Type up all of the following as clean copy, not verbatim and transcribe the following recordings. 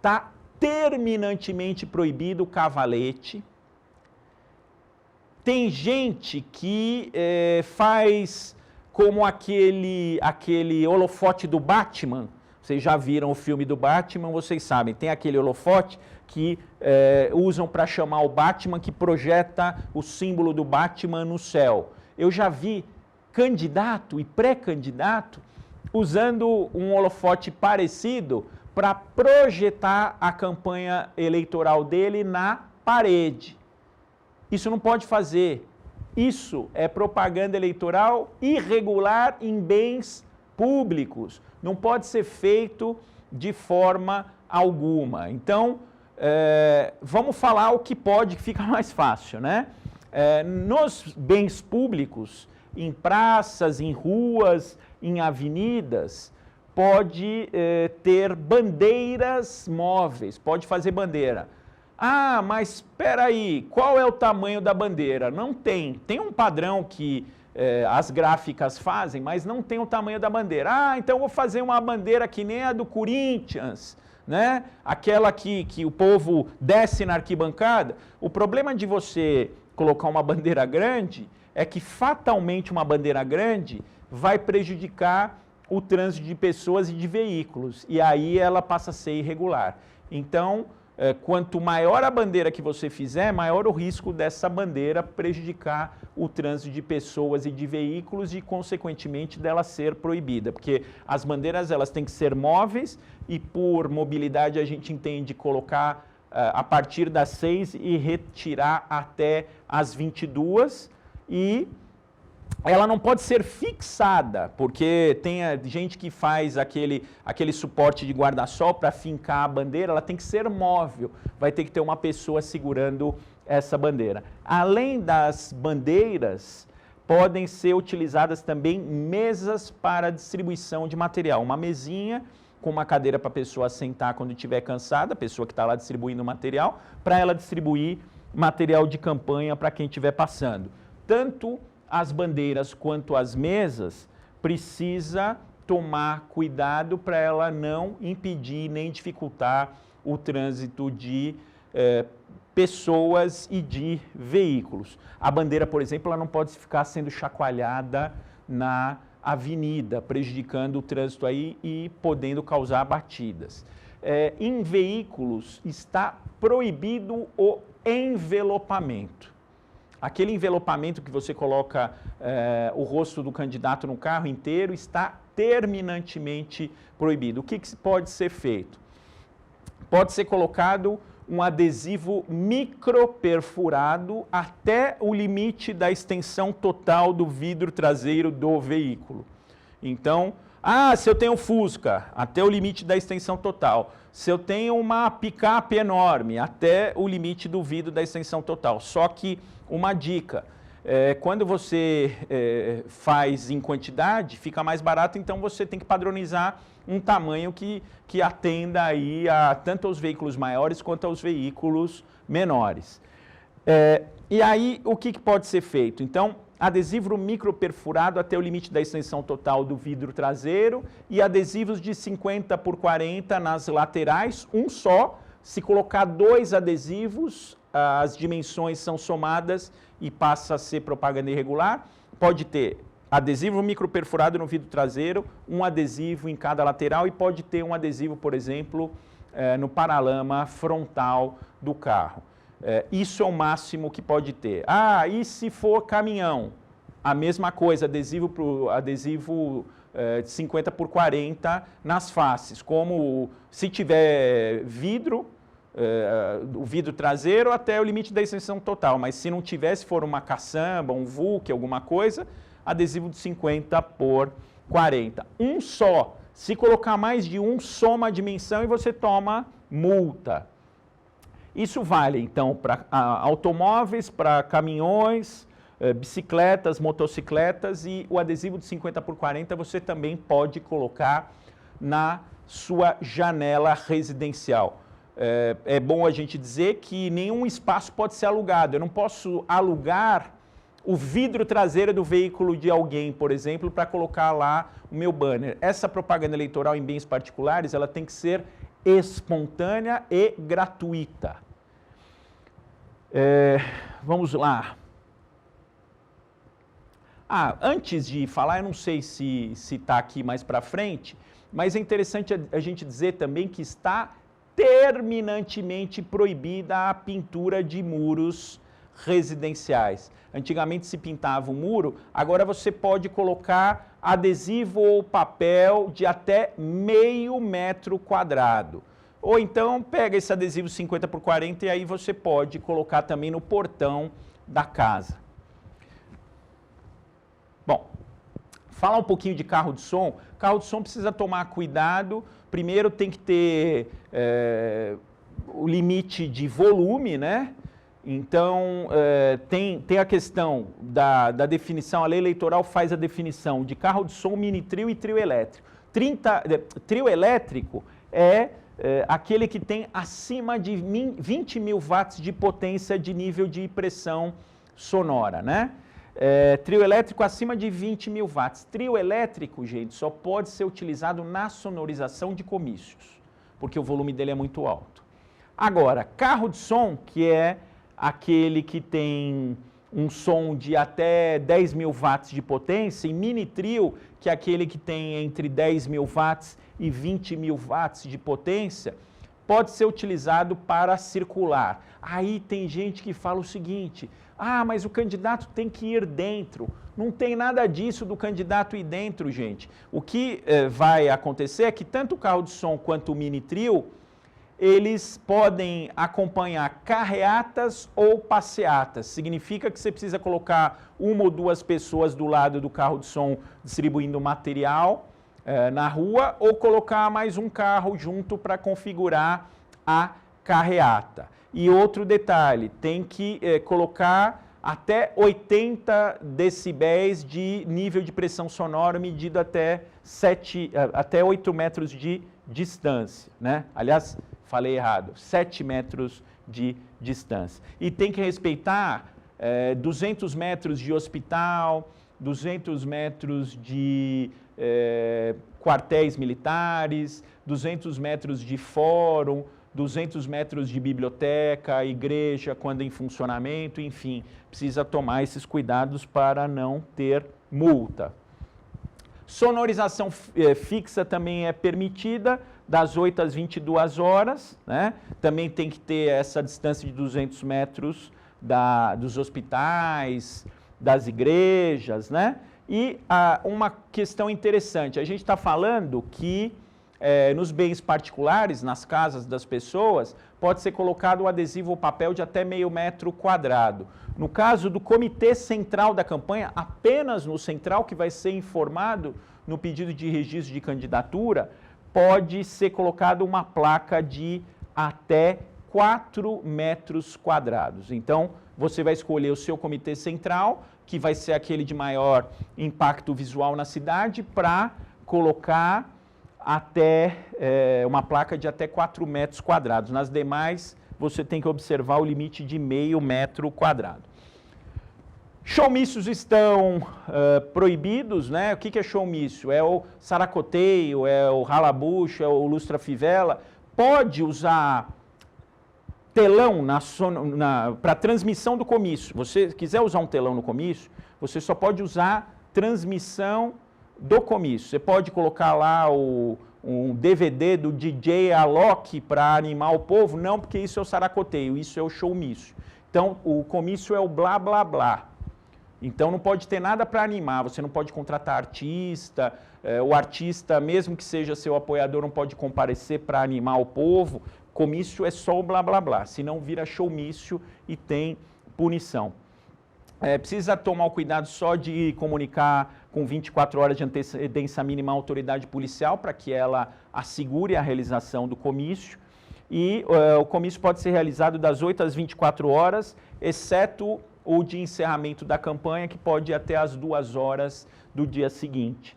Está terminantemente proibido o cavalete. Tem gente que faz como aquele holofote do Batman. Vocês já viram o filme do Batman, vocês sabem. Tem aquele holofote que usam para chamar o Batman, que projeta o símbolo do Batman no céu. Eu já vi candidato e pré-candidato usando um holofote parecido para projetar a campanha eleitoral dele na parede. Isso não pode fazer. Isso é propaganda eleitoral irregular em bens públicos. Não pode ser feito de forma alguma. Então, vamos falar o que pode, que fica mais fácil, né? Nos bens públicos, em praças, em ruas, em avenidas, pode ter bandeiras móveis, pode fazer bandeira. Ah, mas espera aí, qual é o tamanho da bandeira? Não tem. Tem um padrão que as gráficas fazem, mas não tem o tamanho da bandeira. Ah, então eu vou fazer uma bandeira que nem a do Corinthians, né? Aquela que o povo desce na arquibancada. O problema de você colocar uma bandeira grande é que fatalmente uma bandeira grande vai prejudicar o trânsito de pessoas e de veículos, e aí ela passa a ser irregular. Então, quanto maior a bandeira que você fizer, maior o risco dessa bandeira prejudicar o trânsito de pessoas e de veículos e, consequentemente, dela ser proibida. Porque as bandeiras elas têm que ser móveis e, por mobilidade, a gente entende colocar a partir das 6 e retirar até as 22, e ela não pode ser fixada, porque tem gente que faz aquele suporte de guarda-sol para fincar a bandeira, ela tem que ser móvel, vai ter que ter uma pessoa segurando essa bandeira. Além das bandeiras, podem ser utilizadas também mesas para distribuição de material. Uma mesinha com uma cadeira para a pessoa sentar quando estiver cansada, a pessoa que está lá distribuindo material, para ela distribuir material de campanha para quem estiver passando. Tanto as bandeiras quanto as mesas, precisa tomar cuidado para ela não impedir nem dificultar o trânsito de pessoas e de veículos. A bandeira, por exemplo, ela não pode ficar sendo chacoalhada na avenida, prejudicando o trânsito aí e podendo causar batidas. Em veículos está proibido o envelopamento. Aquele envelopamento que você coloca o rosto do candidato no carro inteiro está terminantemente proibido. O que pode ser feito? Pode ser colocado um adesivo microperfurado até o limite da extensão total do vidro traseiro do veículo. Então, se eu tenho Fusca, até o limite da extensão total. Se eu tenho uma picape enorme, até o limite do vidro da extensão total. Só que uma dica, quando você faz em quantidade, fica mais barato, então você tem que padronizar um tamanho que atenda aí tanto aos veículos maiores quanto aos veículos menores. E aí, o que pode ser feito? Então, adesivo microperfurado até o limite da extensão total do vidro traseiro e adesivos de 50 por 40 nas laterais, um só. Se colocar 2 adesivos, as dimensões são somadas e passa a ser propaganda irregular. Pode ter adesivo microperfurado no vidro traseiro, um adesivo em cada lateral e pode ter um adesivo, por exemplo, no paralama frontal do carro. Isso é o máximo que pode ter. E se for caminhão? A mesma coisa, adesivo 50 por 40 nas faces, como se tiver vidro, o vidro traseiro até o limite da extensão total, mas se não tiver, se for uma caçamba, um Vulk, alguma coisa, adesivo de 50 por 40. Um só. Se colocar mais de um, soma a dimensão e você toma multa. Isso vale, então, para automóveis, para caminhões, bicicletas, motocicletas, e o adesivo de 50 por 40 você também pode colocar na sua janela residencial. É bom a gente dizer que nenhum espaço pode ser alugado. Eu não posso alugar o vidro traseiro do veículo de alguém, por exemplo, para colocar lá o meu banner. Essa propaganda eleitoral em bens particulares, ela tem que ser espontânea e gratuita. Vamos lá. Antes de falar, eu não sei se está aqui mais para frente, mas é interessante a gente dizer também que está terminantemente proibida a pintura de muros residenciais. Antigamente se pintava um muro, agora você pode colocar adesivo ou papel de até meio metro quadrado. Ou então pega esse adesivo 50 por 40 e aí você pode colocar também no portão da casa. Bom, falar um pouquinho de carro de som. Carro de som precisa tomar cuidado. Primeiro tem que ter o limite de volume, né? Então, tem a questão da definição, a lei eleitoral faz a definição de carro de som, mini trio e trio elétrico. Trio elétrico é aquele que tem acima de 20 mil watts de potência de nível de pressão sonora, né? Trio elétrico acima de 20 mil watts. Trio elétrico, gente, só pode ser utilizado na sonorização de comícios, porque o volume dele é muito alto. Agora, carro de som, que é aquele que tem um som de até 10 mil watts de potência, e mini trio, que é aquele que tem entre 10 mil watts e 20 mil watts de potência, pode ser utilizado para circular. Aí tem gente que fala o seguinte: mas o candidato tem que ir dentro. Não tem nada disso do candidato ir dentro, gente. O que vai acontecer é que tanto o carro de som quanto o mini trio, eles podem acompanhar carreatas ou passeatas. Significa que você precisa colocar uma ou duas pessoas do lado do carro de som distribuindo material na rua, ou colocar mais um carro junto para configurar a carreata. E outro detalhe, tem que colocar até 80 decibéis de nível de pressão sonora medido até 8 metros de distância, né? Aliás, falei errado, 7 metros de distância. E tem que respeitar 200 metros de hospital, 200 metros de quartéis militares, 200 metros de fórum, 200 metros de biblioteca, igreja, quando em funcionamento, enfim, precisa tomar esses cuidados para não ter multa. Sonorização fixa também é permitida, das 8 às 22 horas, né? Também tem que ter essa distância de 200 metros dos hospitais, das igrejas, né? E uma questão interessante, a gente está falando que nos bens particulares, nas casas das pessoas, pode ser colocado o adesivo ou papel de até meio metro quadrado. No caso do comitê central da campanha, apenas no central, que vai ser informado no pedido de registro de candidatura, pode ser colocado uma placa de até 4 metros quadrados. Então, você vai escolher o seu comitê central, que vai ser aquele de maior impacto visual na cidade, para colocar até uma placa de até 4 metros quadrados. Nas demais, você tem que observar o limite de meio metro quadrado. Showmícios estão proibidos, né? O que é showmício? É o saracoteio, é o ralabucho, é o lustra-fivela. Pode usar telão para transmissão do comício. Você quiser usar um telão no comício, você só pode usar transmissão do comício. Você pode colocar lá um DVD do DJ Alok para animar o povo? Não, porque isso é o saracoteio, isso é o showmício. Então, o comício é o blá, blá, blá. Então, não pode ter nada para animar, você não pode contratar artista, o artista, mesmo que seja seu apoiador, não pode comparecer para animar o povo. Comício é só o blá, blá, blá, senão vira showmício e tem punição. Precisa tomar o cuidado só de comunicar com 24 horas de antecedência mínima à autoridade policial para que ela assegure a realização do comício. E o comício pode ser realizado das 8 às 24 horas, exceto o de encerramento da campanha, que pode ir até as 2 horas do dia seguinte.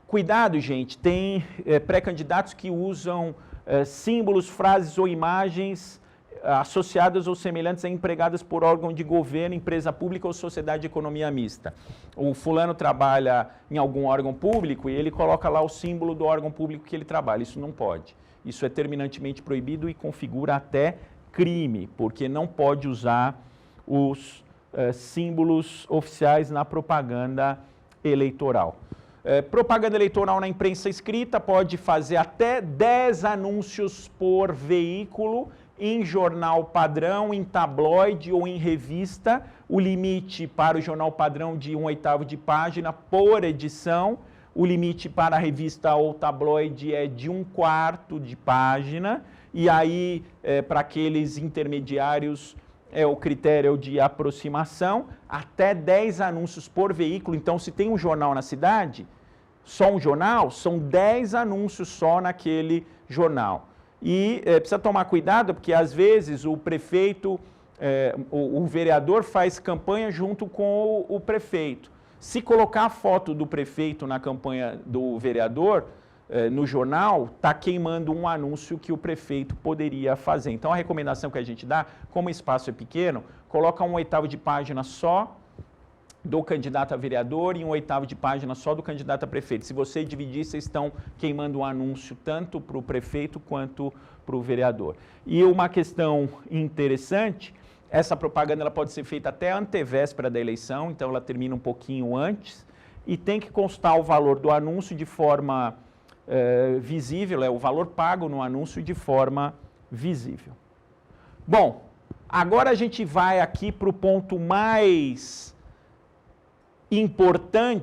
Cuidado, gente, tem pré-candidatos que usam símbolos, frases ou imagens associadas ou semelhantes a empregadas por órgão de governo, empresa pública ou sociedade de economia mista. O fulano trabalha em algum órgão público e ele coloca lá o símbolo do órgão público que ele trabalha. Isso não pode. Isso é terminantemente proibido e configura até crime, porque não pode usar os símbolos oficiais na propaganda eleitoral. Propaganda eleitoral na imprensa escrita pode fazer até 10 anúncios por veículo, em jornal padrão, em tabloide ou em revista. O limite para o jornal padrão de 1/8 de página por edição. O limite para a revista ou tabloide é de 1/4 de página. E aí, para aqueles intermediários, o critério de aproximação. Até 10 anúncios por veículo. Então, se tem um jornal na cidade, só um jornal, são 10 anúncios só naquele jornal. E precisa tomar cuidado, porque às vezes o prefeito, o vereador faz campanha junto com o prefeito. Se colocar a foto do prefeito na campanha do vereador, no jornal, está queimando um anúncio que o prefeito poderia fazer. Então a recomendação que a gente dá, como o espaço é pequeno, coloca 1/8 de página só do candidato a vereador e 1/8 de página só do candidato a prefeito. Se você dividir, vocês estão queimando um anúncio tanto para o prefeito quanto para o vereador. E uma questão interessante, essa propaganda ela pode ser feita até a antevéspera da eleição, então ela termina um pouquinho antes, e tem que constar o valor do anúncio de forma visível, o valor pago no anúncio de forma visível. Bom, agora a gente vai aqui para o ponto mais importante